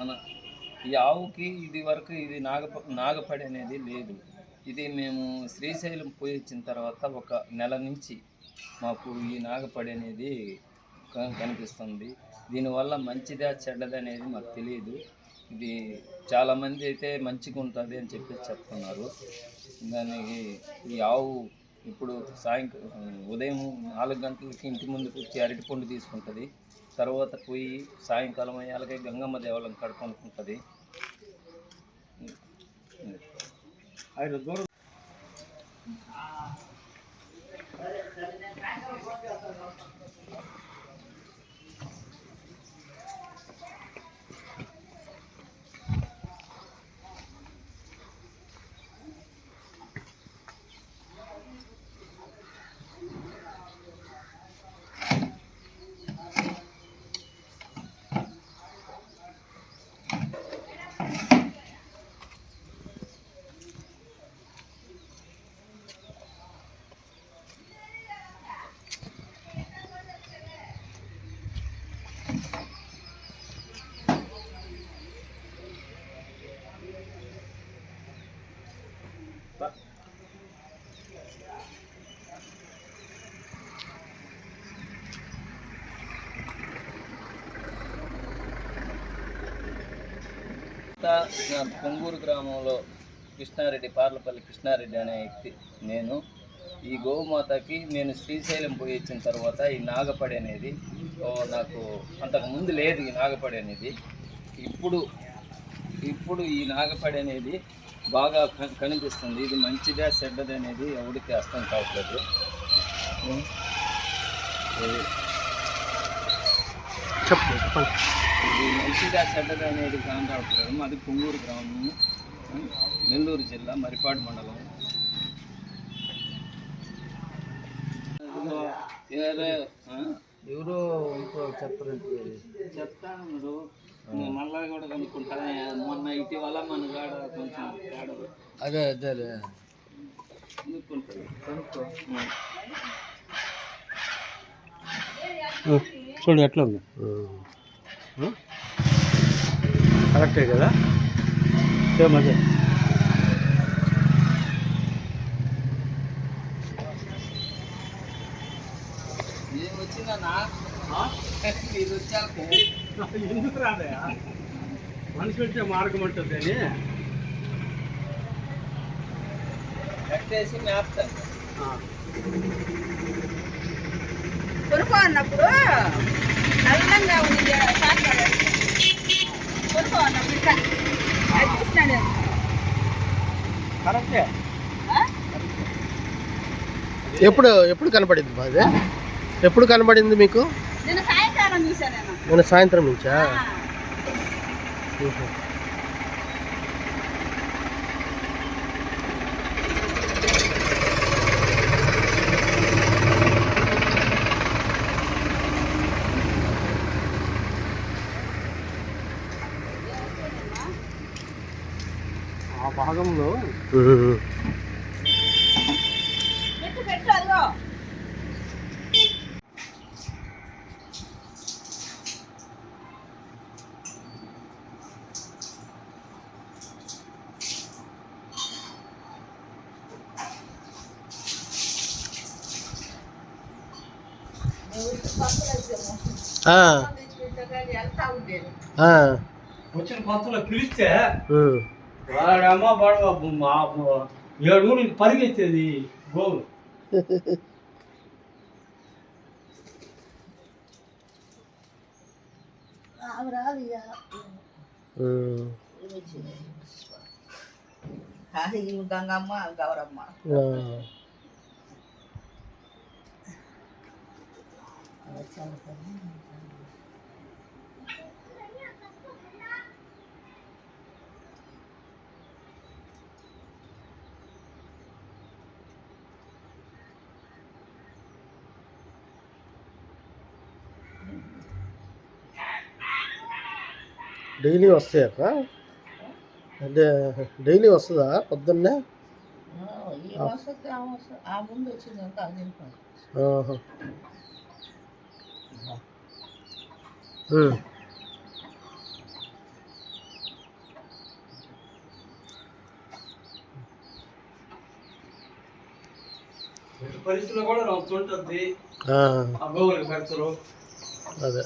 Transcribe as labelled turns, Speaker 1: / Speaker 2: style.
Speaker 1: అన ఈ ఆవుకి ఇది వరకు ఇది నాగపడి అనేది లేదు. ఇది మేము శ్రీశైలం పోయి వచ్చిన తర్వాత ఒక నెల నుంచి మాకు ఈ నాగపడి అనేది కనిపిస్తుంది. దీనివల్ల మంచిదా చెడ్డదా అనేది మాకు తెలియదు. ఇది చాలామంది అయితే మంచిగా ఉంటుంది అని చెప్పి చెప్తున్నారు. దానికి ఈ ఆవు ఇప్పుడు ఉదయం 4 గంటలకి ఇంటి ముందుకు వచ్చి అరటిపండు తీసుకుంటుంది. తర్వాత పోయి సాయంకాలం అయ్యాలకే గంగమ్మ దేవాలయం కడుకొనుకుంటుంది. పొంగూరు గ్రామంలో పార్లపల్లి కృష్ణారెడ్డి అనే వ్యక్తి. నేను ఈ గోమాతకి నేను శ్రీశైలం పోయి వచ్చిన తర్వాత ఈ నాగపడి అనేది నాకు అంతకుముందు లేదు. ఈ నాగపడి అనేది ఇప్పుడు ఈ నాగపడి అనేది బాగా కనిపిస్తుంది. ఇది మంచిదా చెడ్డది అనేది ఎవరికి అర్థం కావట్లేదు. ఇది మంచిదా చెడ్డది అనేది కానరావట్లేదు. మాది పొంగూరు గ్రామము, నెల్లూరు జిల్లా, మరిపాడు మండలం.
Speaker 2: ఎవరో
Speaker 1: చెప్తాను మీరు మళ్ళా కూడా కనుక్కుంటా. మొన్న ఇటీవల మన కాడ కొంచెం
Speaker 2: అదే
Speaker 3: చూడు ఎట్లా ఉంది, కరెక్టే కదా? సేమ్ అదే.
Speaker 1: ఎందుకు
Speaker 3: రాదయా మనిషి వచ్చే మార్గం ఉంటుంది అని
Speaker 1: కట్టేసి మేపుతాను.
Speaker 4: కొనుక్కో అన్నప్పుడు నల్లంగా ఉంది కొనుక్కో అన్నప్పుడు చూసినాను.
Speaker 3: కరెక్టే.
Speaker 2: ఎప్పుడు కనపడింది బాధ? ఎప్పుడు కనబడింది మీకు?
Speaker 4: నేను సాయంకాలం చూసాను.
Speaker 2: నేను సాయంత్రం నుంచా?
Speaker 3: ఆ భాగంలో
Speaker 4: పెట్టు అదిగో.
Speaker 3: వచ్చిన కొత్తలో పిలిస్తే వాడేమో 7 ఊరికి పరిగెత్తేది గోవు.
Speaker 4: గంగమ్మ గౌరమ్మ
Speaker 2: డైలీ వస్తాయక్క? అంటే డైలీ వస్తుందా పొద్దున్నే?
Speaker 4: ముందు వచ్చింది.
Speaker 3: పరిస్థితుల్లో కూడా ఉంటుంది
Speaker 2: ఆ,
Speaker 3: ఆ గోవులకు పెడతారు.
Speaker 2: అదే